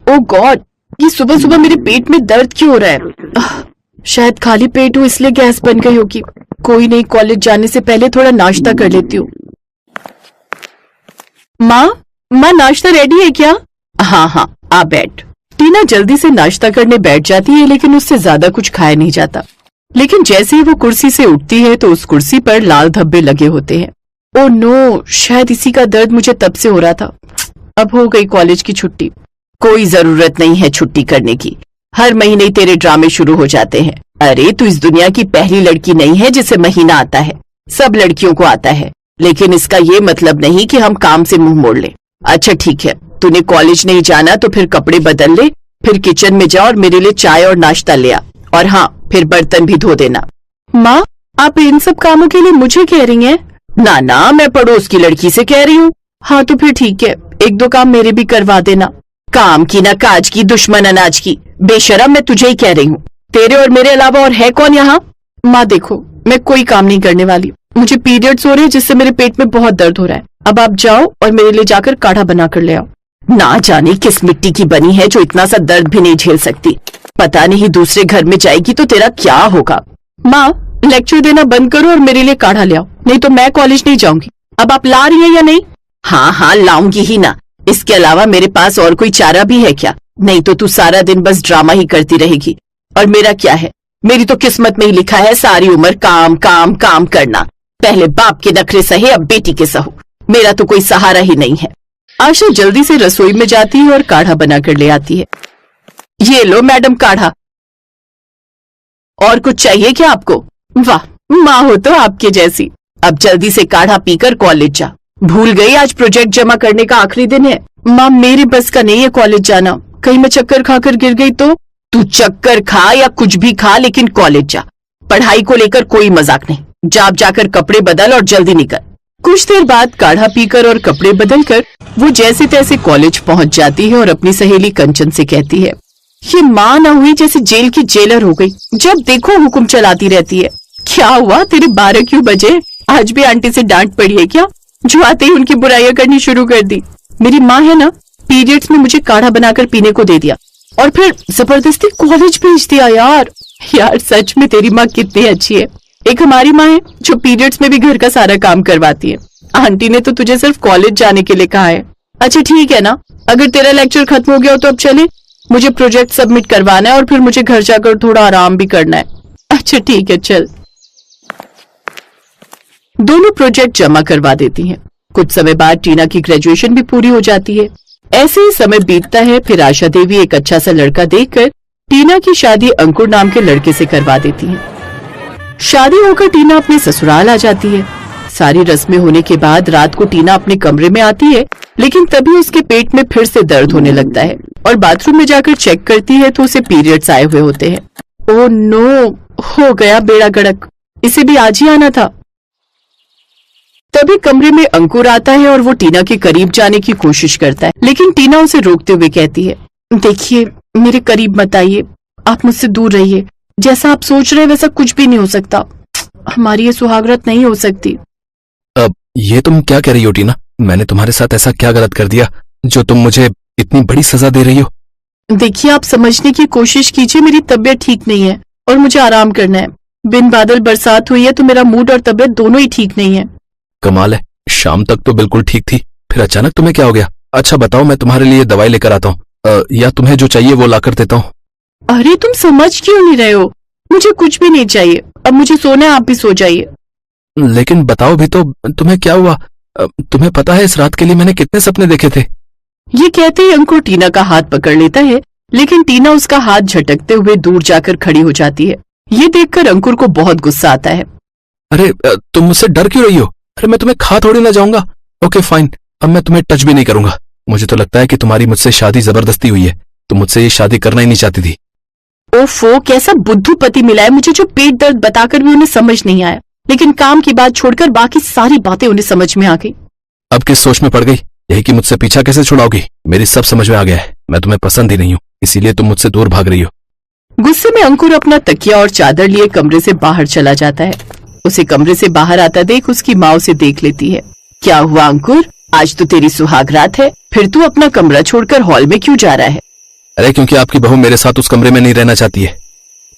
ओ God, ये सुबह सुबह मेरे पेट में दर्द क्यों हो रहा है? शायद खाली पेट हूँ इसलिए गैस बन गई होगी। कोई नहीं, कॉलेज जाने से पहले थोड़ा नाश्ता कर लेती हूँ। माँ नाश्ता रेडी है क्या? हाँ, आ बैठ। टीना जल्दी से नाश्ता करने बैठ जाती है, लेकिन उससे ज्यादा कुछ खाया नहीं जाता। लेकिन जैसे ही वो कुर्सी से उठती है तो उस कुर्सी पर लाल धब्बे लगे होते हैं। ओह नो, शायद इसी का दर्द मुझे तब से हो रहा था। अब हो गई कॉलेज की छुट्टी। कोई जरूरत नहीं है छुट्टी करने की, हर महीने तेरे ड्रामे शुरू हो जाते हैं। अरे तू इस दुनिया की पहली लड़की नहीं है जिसे महीना आता है, सब लड़कियों को आता है। लेकिन इसका ये मतलब नहीं कि हम काम से मुंह मोड़ लें। अच्छा ठीक है, तूने कॉलेज नहीं जाना तो फिर कपड़े बदल ले, फिर किचन में जा और मेरे लिए चाय और नाश्ता ले आ, और हाँ, फिर बर्तन भी धो देना। माँ, आप इन सब कामों के लिए मुझे कह रही हैं? ना, मैं पड़ोस की लड़की से कह रही हूँ। हाँ तो फिर ठीक है, एक दो काम मेरे भी करवा देना। काम की ना काज की, दुश्मन अनाज की। बेशरम, मैं तुझे ही कह रही हूँ, तेरे और मेरे अलावा और है कौन यहाँ? माँ देखो, मैं कोई काम नहीं करने वाली। मुझे पीरियड्स हो रहे हैं जिससे मेरे पेट में बहुत दर्द हो रहा है। अब आप जाओ और मेरे लिए जाकर काढ़ा बना कर ले आओ। ना जाने किस मिट्टी की बनी है जो इतना सा दर्द भी नहीं झेल सकती। पता नहीं दूसरे घर में जाएगी तो तेरा क्या होगा। माँ, लेक्चर देना बंद करो और मेरे लिए काढ़ा ले आओ, नहीं तो मैं कॉलेज नहीं जाऊंगी। अब आप ला रही हैं या नहीं? हाँ, लाऊंगी ही ना। इसके अलावा मेरे पास और कोई चारा भी है क्या? नहीं तो तू सारा दिन बस ड्रामा ही करती रहेगी। और मेरा क्या है, मेरी तो किस्मत में ही लिखा है सारी उम्र काम काम काम करना। पहले बाप के नखरे सहे, अब बेटी के सहू। मेरा तो कोई सहारा ही नहीं है। आशा जल्दी से रसोई में जाती है और काढ़ा बनाकर ले आती है। ये लो मैडम काढ़ा। और कुछ चाहिए क्या आपको? वाह, माँ हो तो आपके जैसी। अब जल्दी से काढ़ा पीकर कॉलेज जा। भूल गई आज प्रोजेक्ट जमा करने का आखिरी दिन है। माँ, मेरे बस का नहीं है कॉलेज जाना, कहीं मैं चक्कर खाकर गिर गई तो? तू चक्कर खा या कुछ भी खा, लेकिन कॉलेज जा। पढ़ाई को लेकर कोई मजाक नहीं। जाकर कपड़े बदल और जल्दी निकल। कुछ देर बाद काढ़ा पीकर और कपड़े बदलकर वो जैसे तैसे कॉलेज पहुंच जाती है और अपनी सहेली कंचन से कहती है, ये माँ ना हुई जैसे जेल की जेलर हो गई, जब देखो हुक्म चलाती रहती है। क्या हुआ, तेरे 12 क्यों बजे? आज भी आंटी से डांट पड़ी है क्या, जो आते ही उनकी बुराइयां करनी शुरू कर दी? मेरी माँ है ना, पीरियड्स में मुझे काढ़ा बनाकर पीने को दे दिया और फिर जबरदस्ती कॉलेज भेज दिया। यार सच में तेरी माँ कितनी अच्छी है। एक हमारी माँ है जो पीरियड्स में भी घर का सारा काम करवाती है। आंटी ने तो तुझे सिर्फ कॉलेज जाने के लिए कहा है। अच्छा ठीक है ना, अगर तेरा लेक्चर खत्म हो गया हो तो अब चले, मुझे प्रोजेक्ट सबमिट करवाना है और फिर मुझे घर जाकर थोड़ा आराम भी करना है। अच्छा ठीक है, चल। दोनों प्रोजेक्ट जमा करवा देती हैं। कुछ समय बाद टीना की ग्रेजुएशन भी पूरी हो जाती है। ऐसे ही समय बीतता है। फिर आशा देवी एक अच्छा सा लड़का देखकर टीना की शादी अंकुर नाम के लड़के से करवा देती है। शादी होकर टीना अपने ससुराल आ जाती है। सारी रस्में होने के बाद रात को टीना अपने कमरे में आती है, लेकिन तभी उसके पेट में फिर से दर्द होने लगता है और बाथरूम में जाकर चेक करती है तो उसे पीरियड्स आए हुए होते हैं। ओह नो, हो गया बेड़ा गर्क, इसे भी आज ही आना था। तभी कमरे में अंकुर आता है और वो टीना के करीब जाने की कोशिश करता है, लेकिन टीना उसे रोकते हुए कहती है, देखिए मेरे करीब मत आइए, आप मुझसे दूर रहिए। जैसा आप सोच रहे हैं वैसा कुछ भी नहीं हो सकता, हमारी ये सुहागरात नहीं हो सकती। अब ये तुम क्या कह रही हो टीना? मैंने तुम्हारे साथ ऐसा क्या गलत कर दिया जो तुम मुझे इतनी बड़ी सजा दे रही हो? देखिए, आप समझने की कोशिश कीजिए, मेरी तबीयत ठीक नहीं है और मुझे आराम करना है। बिन बादल बरसात हुई है तो मेरा मूड और तबीयत दोनों ही ठीक नहीं है। कमाल है, शाम तक तो बिल्कुल ठीक थी, फिर अचानक तुम्हें क्या हो गया? अच्छा बताओ, मैं तुम्हारे लिए दवाई लेकर आता हूँ, या तुम्हें जो चाहिए वो लाकर देता हूँ। अरे तुम समझ क्यों नहीं रहे हो? मुझे कुछ भी नहीं चाहिए, अब मुझे सोना है, आप भी सो जाइए। लेकिन बताओ भी तो, तुम्हें क्या हुआ? तुम्हें पता है इस रात के लिए मैंने कितने सपने देखे थे? ये कहते ही अंकुर टीना का हाथ पकड़ लेता है, लेकिन टीना उसका हाथ झटकते हुए दूर जाकर खड़ी हो जाती है। ये देखकर अंकुर को बहुत गुस्सा आता है। अरे तुम मुझसे डर क्यों रही हो? अरे मैं तुम्हें खा थोड़ी ना जाऊंगा। ओके फाइन, अब मैं तुम्हें टच भी नहीं करूंगा। मुझे तो लगता है कि तुम्हारी मुझसे शादी जबरदस्ती हुई है, तुम मुझसे ये शादी करना ही नहीं चाहती थी। ओफो, कैसा बुद्धू पति मिला है मुझे, जो पेट दर्द बताकर भी उन्हें समझ नहीं आया, लेकिन काम की बात छोड़कर बाकी सारी बातें उन्हें समझ में आ गई। अब किस सोच में पड़ गई? यही कि मुझसे पीछा कैसे छुड़ाओगी? मेरी सब समझ में आ गया है, मैं तुम्हें पसंद ही नहीं हूँ, इसीलिए तुम मुझसे दूर भाग रही हो। गुस्से में अंकुर अपना तकिया और चादर लिए कमरे से बाहर चला जाता है। उसे कमरे से बाहर आता देख उसकी माँ उसे देख लेती है। क्या हुआ अंकुर, आज तो तेरी सुहागरात है, फिर तू अपना कमरा छोड़कर हॉल में क्यों जा रहा है? अरे क्योंकि आपकी बहू मेरे साथ उस कमरे में नहीं रहना चाहती है।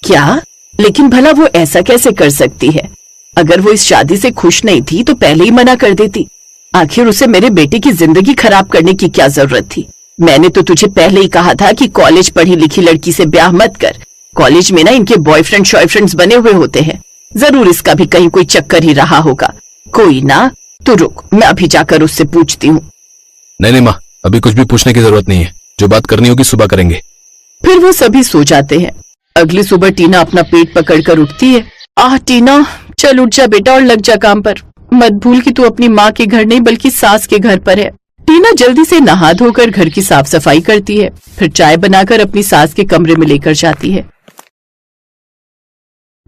क्या? लेकिन भला वो ऐसा कैसे कर सकती है? अगर वो इस शादी से खुश नहीं थी तो पहले ही मना कर देती। आखिर उसे मेरे बेटे की जिंदगी खराब करने की क्या जरूरत थी? मैंने तो तुझे पहले ही कहा था कि कॉलेज पढ़ी लिखी लड़की से ब्याह मत कर। कॉलेज में ना इनके बॉयफ्रेंड शॉयफ्रेंड्स बने हुए होते हैं। जरूर इसका भी कहीं कोई चक्कर ही रहा होगा। कोई ना, तू रुक, मैं अभी जाकर उससे पूछती हूँ। नहीं नहीं माँ, अभी कुछ भी पूछने की जरूरत नहीं है। जो बात करनी होगी सुबह करेंगे। फिर वो सभी सो जाते हैं। अगली सुबह टीना अपना पेट पकड़कर उठती है। आह टीना, चल उठ जा बेटा और लग जा काम पर। मत भूल कि तू अपनी माँ के घर नहीं बल्कि सास के घर पर है। टीना जल्दी से नहा धोकर घर की साफ सफाई करती है, फिर चाय बनाकर अपनी सास के कमरे में लेकर जाती है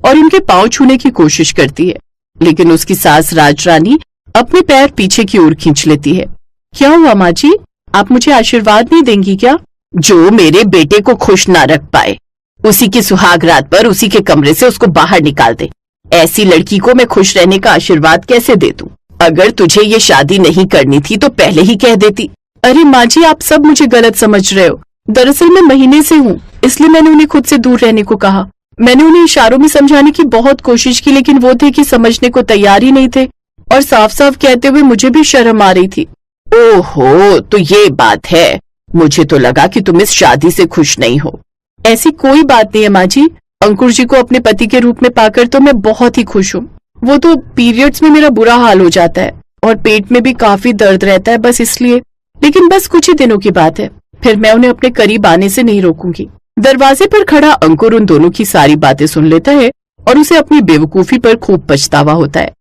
और उनके पांव छूने की कोशिश करती है, लेकिन उसकी सास राजरानी अपने पैर पीछे की ओर खींच लेती है। क्या हुआ माँ जी, आप मुझे आशीर्वाद नहीं देंगी क्या? जो मेरे बेटे को खुश ना रख पाए, उसी की सुहाग रात पर उसी के कमरे से उसको बाहर निकाल दे। ऐसी लड़की को मैं खुश रहने का आशीर्वाद कैसे दे दूं? अगर तुझे ये शादी नहीं करनी थी तो पहले ही कह देती। अरे माँ जी, आप सब मुझे गलत समझ रहे हो। दरअसल मैं महीने से हूँ, इसलिए मैंने उन्हें खुद से दूर रहने को कहा। मैंने उन्हें इशारों में समझाने की बहुत कोशिश की, लेकिन वो थे कि समझने को तैयार ही नहीं थे और साफ साफ कहते हुए मुझे भी शर्म आ रही थी। ओहो, तो ये बात है। मुझे तो लगा कि तुम इस शादी से खुश नहीं हो। ऐसी कोई बात नहीं है माँ जी। अंकुर जी को अपने पति के रूप में पाकर तो मैं बहुत ही खुश हूँ। वो तो पीरियड्स में मेरा बुरा हाल हो जाता है और पेट में भी काफी दर्द रहता है, बस इसलिए। लेकिन बस कुछ ही दिनों की बात है, फिर मैं उन्हें अपने करीब आने से नहीं रोकूंगी। दरवाजे पर खड़ा अंकुर उन दोनों की सारी बातें सुन लेता है और उसे अपनी बेवकूफी पर खूब पछतावा होता है।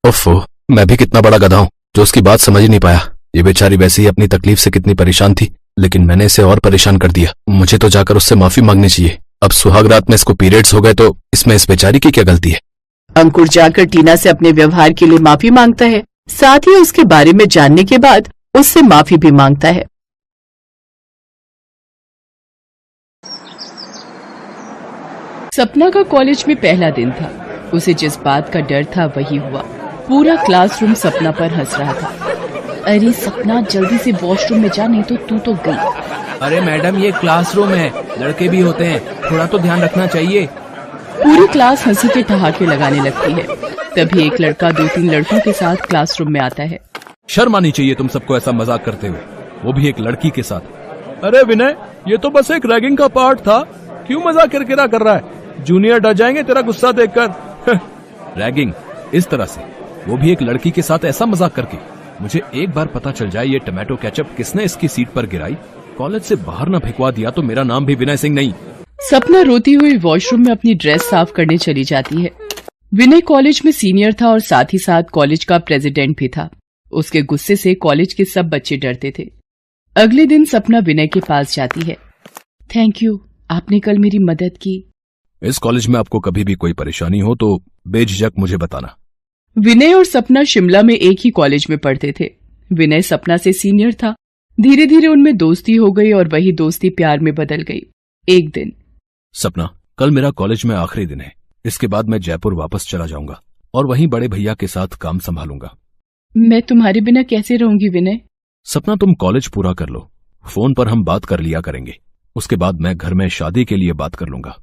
ओफो, मैं भी कितना बड़ा गधा हूँ जो उसकी बात समझ ही नहीं पाया। ये बेचारी वैसे ही अपनी तकलीफ से कितनी परेशान थी, लेकिन मैंने इसे और परेशान कर दिया। मुझे तो जाकर उससे माफी मांगनी चाहिए। अब सुहाग रात में इसको पीरियड्स हो गए तो इसमें इस बेचारी की क्या गलती है? अंकुर जाकर टीना से अपने व्यवहार के लिए माफी मांगता है, साथ ही उसके बारे में जानने के बाद उससे माफी भी मांगता है। सपना का कॉलेज में पहला दिन था। उसे जिस बात का डर था वही हुआ। पूरा क्लासरूम सपना पर हंस रहा था। अरे सपना, जल्दी से वॉशरूम में जा, नहीं तो तू तो गई। अरे मैडम, ये क्लासरूम है, लड़के भी होते हैं, थोड़ा तो ध्यान रखना चाहिए। पूरी क्लास हंसी के ठहाके लगाने लगती है। तभी एक लड़का 2-3 लड़कों के साथ क्लासरूम में आता है। शर्म आनी चाहिए तुम सबको ऐसा मजाक करते हुए, वो भी एक लड़की के साथ। अरे विनय, ये तो बस एक रैगिंग का पार्ट था, क्यों मजाक किरकिरा कर रहा है? जूनियर डर जाएंगे तेरा गुस्सा देखकर। रैगिंग इस तरह से, वो भी एक लड़की के साथ ऐसा मजाक करके। मुझे एक बार पता चल जाए ये टमाटो केचप किसने इसकी सीट पर गिराई, कॉलेज से बाहर ना भिजवा दिया तो मेरा नाम भी विनय सिंह नहीं। सपना रोती हुई वॉशरूम में अपनी ड्रेस साफ करने चली जाती है। विनय कॉलेज में सीनियर था और साथ ही साथ कॉलेज का प्रेसिडेंट भी था। उसके गुस्से से कॉलेज के सब बच्चे डरते थे। अगले दिन सपना विनय के पास जाती है। थैंक यू, आपने कल मेरी मदद की। इस कॉलेज में आपको कभी भी कोई परेशानी हो तो बेझिझक मुझे बताना। विनय और सपना शिमला में एक ही कॉलेज में पढ़ते थे। विनय सपना से सीनियर था। धीरे धीरे उनमें दोस्ती हो गई और वही दोस्ती प्यार में बदल गई। एक दिन, सपना, कल मेरा कॉलेज में आखिरी दिन है। इसके बाद मैं जयपुर वापस चला जाऊंगा और वहीं बड़े भैया के साथ काम संभालूंगा। मैं तुम्हारे बिना कैसे रहूंगी विनय? सपना, तुम कॉलेज पूरा कर लो, फोन पर हम बात कर लिया करेंगे। उसके बाद मैं घर में शादी के लिए बात कर लूंगा।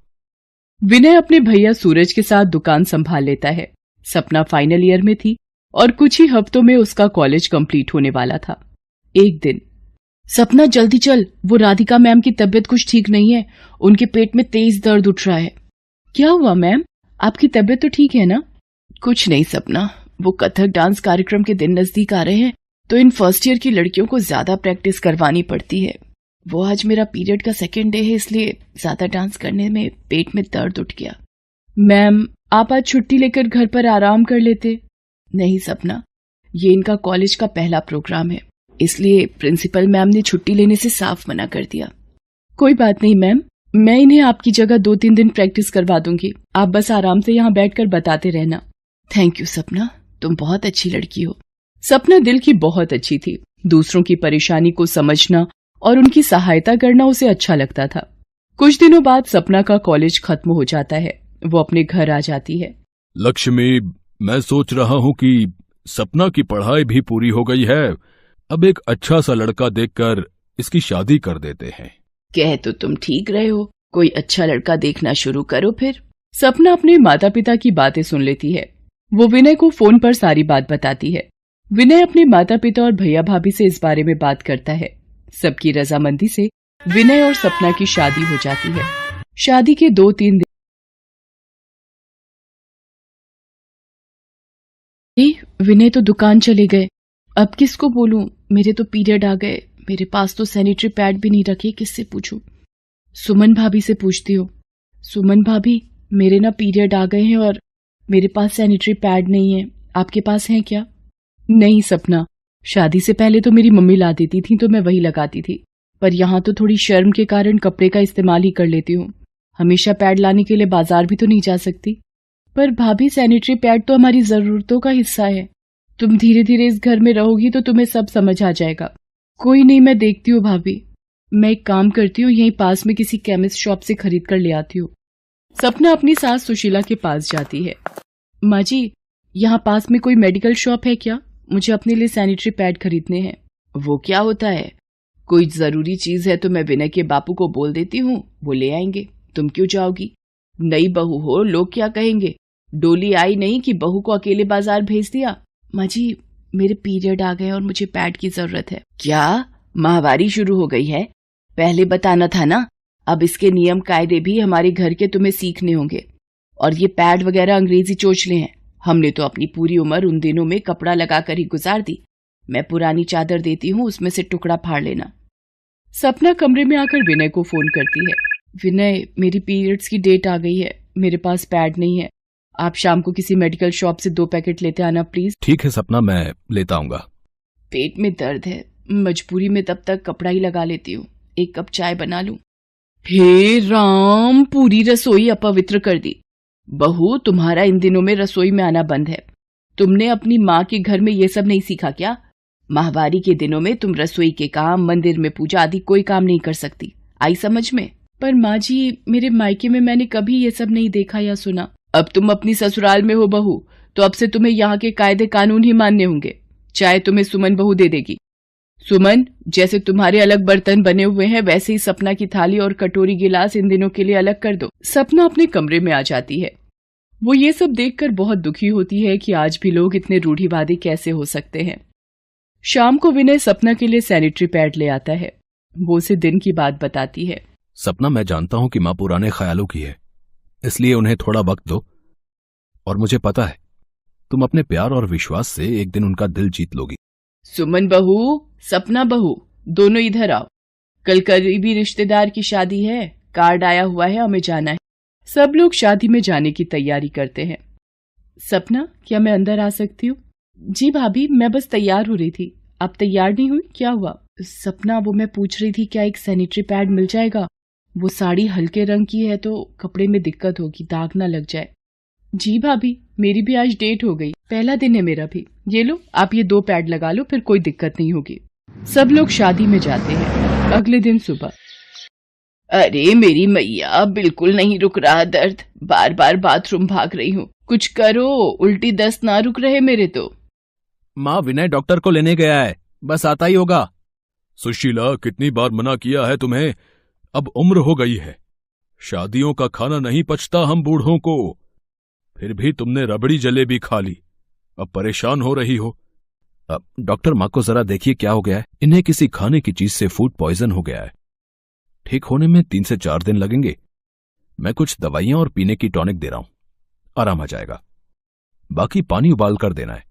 विनय अपने भैया सूरज के साथ दुकान संभाल लेता है। सपना फाइनल ईयर में थी और कुछ ही हफ्तों में उसका कॉलेज कंप्लीट होने वाला था। एक दिन, सपना जल्दी चल, वो राधिका मैम की तबीयत कुछ ठीक नहीं है, उनके पेट में तेज दर्द उठ रहा है। क्या हुआ मैम, आपकी तबीयत तो ठीक है ना? कुछ नहीं सपना, वो कथक डांस कार्यक्रम के दिन नजदीक आ रहे हैं तो इन फर्स्ट ईयर की लड़कियों को ज्यादा प्रैक्टिस करवानी पड़ती है। वो आज मेरा पीरियड का सेकेंड डे है, इसलिए ज्यादा डांस करने में पेट में दर्द उठ गया। मैम, आप आज छुट्टी लेकर घर पर आराम कर लेते। नहीं सपना, ये इनका कॉलेज का पहला प्रोग्राम है, इसलिए प्रिंसिपल मैम ने छुट्टी लेने से साफ मना कर दिया। कोई बात नहीं मैम, मैं इन्हें आपकी जगह 2-3 दिन प्रैक्टिस करवा दूंगी। आप बस आराम से यहाँ बैठकर बताते रहना। थैंक यू सपना, तुम बहुत अच्छी लड़की हो। सपना दिल की बहुत अच्छी थी। दूसरों की परेशानी को समझना और उनकी सहायता करना उसे अच्छा लगता था। कुछ दिनों बाद सपना का कॉलेज खत्म हो जाता है। वो अपने घर आ जाती है। लक्ष्मी, मैं सोच रहा हूँ कि सपना की पढ़ाई भी पूरी हो गई है, अब एक अच्छा सा लड़का देखकर इसकी शादी कर देते हैं। कह तो तुम ठीक रहे हो, कोई अच्छा लड़का देखना शुरू करो फिर। सपना अपने माता पिता की बातें सुन लेती है। वो विनय को फोन पर सारी बात बताती है। विनय अपने माता पिता और भैया भाभी से इस बारे में बात करता है। सबकी रजामंदी से विनय और सपना की शादी हो जाती है। शादी के 2-3 दिन विनय तो दुकान चले गए। अब किसको बोलूं, मेरे तो पीरियड आ गए, मेरे पास तो सैनिटरी पैड भी नहीं रखे, किससे पूछूं? सुमन भाभी से पूछती हूँ। सुमन भाभी, मेरे ना पीरियड आ गए हैं और मेरे पास सैनिटरी पैड नहीं है, आपके पास है क्या? नहीं सपना, शादी से पहले तो मेरी मम्मी ला देती थी तो मैं वही लगाती थी, पर यहाँ तो थोड़ी शर्म के कारण कपड़े का इस्तेमाल ही कर लेती हूँ। हमेशा पैड लाने के लिए बाजार भी तो नहीं जा सकती। पर भाभी, सैनिटरी पैड तो हमारी जरूरतों का हिस्सा है। तुम धीरे धीरे इस घर में रहोगी तो तुम्हें सब समझ आ जाएगा। कोई नहीं, मैं देखती हूँ भाभी। मैं एक काम करती हूँ, यहीं पास में किसी केमिस्ट शॉप से खरीद कर ले आती हूँ। सपना अपनी सास सुशीला के पास जाती है। माँ जी, यहाँ पास में कोई मेडिकल शॉप है क्या? मुझे अपने लिए सैनिटरी पैड खरीदने हैं। वो क्या होता है, कोई जरूरी चीज है तो मैं विनय के बापू को बोल देती हूँ, वो ले आएंगे। तुम क्यों जाओगी? नई बहू हो, लोग क्या कहेंगे? डोली आई नहीं कि बहू को अकेले बाजार भेज दिया। माँ जी, मेरे पीरियड आ गए और मुझे पैड की जरूरत है। क्या माहवारी शुरू हो गई है? पहले बताना था ना। अब इसके नियम कायदे भी हमारे घर के तुम्हें सीखने होंगे। और ये पैड वगैरह अंग्रेजी चोचले हैं। हमने तो अपनी पूरी उम्र उन दिनों में कपड़ा लगाकर ही गुजार दी। मैं पुरानी चादर देती हूँ, उसमें से टुकड़ा फाड़ लेना। सपना कमरे में आकर विनय को फोन करती है। विनय, मेरी पीरियड्स की डेट आ गई है, मेरे पास पैड नहीं है। आप शाम को किसी मेडिकल शॉप से 2 पैकेट लेते आना प्लीज। ठीक है सपना, मैं लेता आऊंगा। पेट में दर्द है, मजबूरी में तब तक कपड़ा ही लगा लेती हूँ। एक कप चाय बना लूं। हे राम, पूरी रसोई अपवित्र कर दी। बहू, तुम्हारा इन दिनों में रसोई में आना बंद है। तुमने अपनी माँ के घर में ये सब नहीं सीखा क्या? माहवारी के दिनों में तुम रसोई के काम, मंदिर में पूजा आदि कोई काम नहीं कर सकती। आई समझ में? पर माँ जी, मेरे मायके में मैंने कभी ये सब नहीं देखा या सुना। अब तुम अपनी ससुराल में हो बहू, तो अब से तुम्हें यहाँ के कायदे कानून ही मानने होंगे। चाहे तुम्हें सुमन बहू दे देगी। सुमन, जैसे तुम्हारे अलग बर्तन बने हुए हैं वैसे ही सपना की थाली और कटोरी गिलास इन दिनों के लिए अलग कर दो। सपना अपने कमरे में आ जाती है। वो ये सब देखकर बहुत दुखी होती है कि आज भी लोग इतने रूढ़िवादी कैसे हो सकते हैं। शाम को विनय सपना के लिए सैनिटरी पैड ले आता है। वो उसे दिन की बात बताती है। सपना, मैं जानता हूं कि माँ पुराने ख्यालों की है, इसलिए उन्हें थोड़ा वक्त दो। और मुझे पता है तुम अपने प्यार और विश्वास से एक दिन उनका दिल जीत लोगी। सुमन बहू, सपना बहू, दोनों इधर आओ। कल करीबी रिश्तेदार की शादी है, कार्ड आया हुआ है, हमें जाना है। सब लोग शादी में जाने की तैयारी करते हैं। सपना, क्या मैं अंदर आ सकती हूँ? जी भाभी, मैं बस तैयार हो रही थी। आप तैयार नहीं हुई? क्या हुआ? सपना, वो मैं पूछ रही थी क्या एक सैनिटरी पैड मिल जाएगा? वो साड़ी हल्के रंग की है तो कपड़े में दिक्कत होगी, दाग ना लग जाए। जी भाभी, मेरी भी आज डेट हो गई, पहला दिन है मेरा भी। ये लो, आप ये 2 पैड लगा लो, फिर कोई दिक्कत नहीं होगी। सब लोग शादी में जाते हैं। अगले दिन सुबह। अरे मेरी मैया, बिल्कुल नहीं रुक रहा दर्द, बार बार बाथरूम भाग रही हूँ। कुछ करो, उल्टी दस्त ना रुक रहे मेरे तो। माँ, विनय डॉक्टर को लेने गया है, बस आता ही होगा। सुशीला, कितनी बार मना किया है तुम्हें? अब उम्र हो गई है, शादियों का खाना नहीं पचता हम बूढ़ों को। फिर भी तुमने रबड़ी जलेबी खा ली, अब परेशान हो रही हो। डॉक्टर, माँ को जरा देखिए क्या हो गया है। इन्हें किसी खाने की चीज से फूड पॉइजन हो गया है। ठीक होने में 3 से 4 दिन लगेंगे। मैं कुछ दवाइयां और पीने की टॉनिक दे रहा हूं, आराम आ जाएगा। बाकी पानी उबाल कर देना है।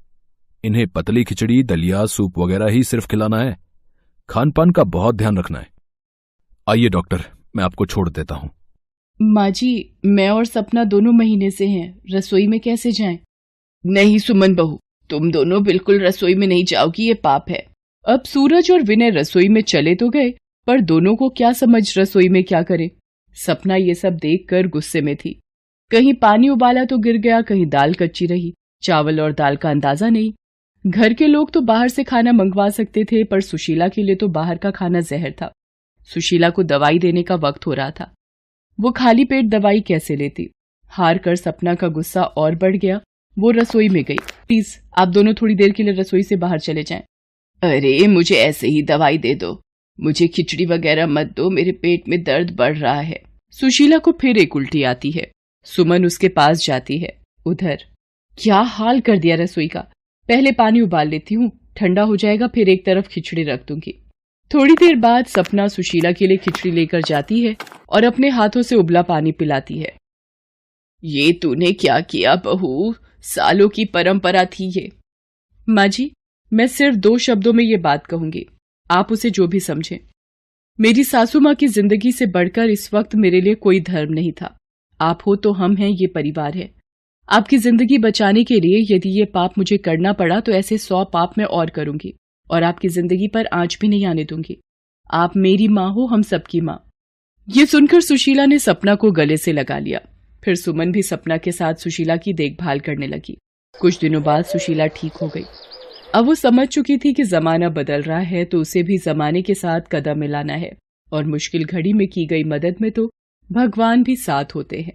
इन्हें पतली खिचड़ी, दलिया, सूप वगैरह ही सिर्फ खिलाना है। खान पान का बहुत ध्यान रखना है। आइए डॉक्टर, मैं आपको छोड़ देता हूं। माँ जी, मैं और सपना दोनों महीने से हैं, रसोई में कैसे जाएं? नहीं सुमन बहू, तुम दोनों बिल्कुल रसोई में नहीं जाओगी, ये पाप है। अब सूरज और विनय रसोई में चले तो गए, पर दोनों को क्या समझ रसोई में क्या करे। सपना ये सब देखकर गुस्से में थी। कहीं पानी उबाला तो गिर गया, कहीं दाल कच्ची रही। चावल और दाल का अंदाजा नहीं। घर के लोग तो बाहर से खाना मंगवा सकते थे, पर सुशीला के लिए तो बाहर का खाना जहर था। सुशीला को दवाई देने का वक्त हो रहा था। वो खाली पेट दवाई कैसे लेती? हार कर सपना का गुस्सा और बढ़ गया। वो रसोई में गई। प्लीज, आप दोनों थोड़ी देर के लिए रसोई से बाहर चले जाएं। अरे मुझे ऐसे ही दवाई दे दो, मुझे खिचड़ी वगैरह मत दो, मेरे पेट में दर्द बढ़ रहा है। सुशीला को फिर एक उल्टी आती है। सुमन उसके पास जाती है। उधर क्या हाल कर दिया रसोई का। पहले पानी उबाल लेती हूँ, ठंडा हो जाएगा, फिर एक तरफ खिचड़ी रख दूंगी। थोड़ी देर बाद सपना सुशीला के लिए खिचड़ी लेकर जाती है और अपने हाथों से उबला पानी पिलाती है। ये तूने क्या किया बहू, सालों की परंपरा थी ये। माँ जी, मैं सिर्फ 2 शब्दों में ये बात कहूंगी, आप उसे जो भी समझें। मेरी सासू माँ की जिंदगी से बढ़कर इस वक्त मेरे लिए कोई धर्म नहीं था। आप हो तो हम हैं, ये परिवार है। आपकी जिंदगी बचाने के लिए यदि ये पाप मुझे करना पड़ा तो ऐसे 100 पाप मैं और करूंगी और आपकी जिंदगी पर आंच भी नहीं आने दूंगी। आप मेरी माँ हो, हम सबकी माँ। ये सुनकर सुशीला ने सपना को गले से लगा लिया। फिर सुमन भी सपना के साथ सुशीला की देखभाल करने लगी। कुछ दिनों बाद सुशीला ठीक हो गई। अब वो समझ चुकी थी कि जमाना बदल रहा है तो उसे भी जमाने के साथ कदम मिलाना है और मुश्किल घड़ी में की गई मदद में तो भगवान भी साथ होते हैं।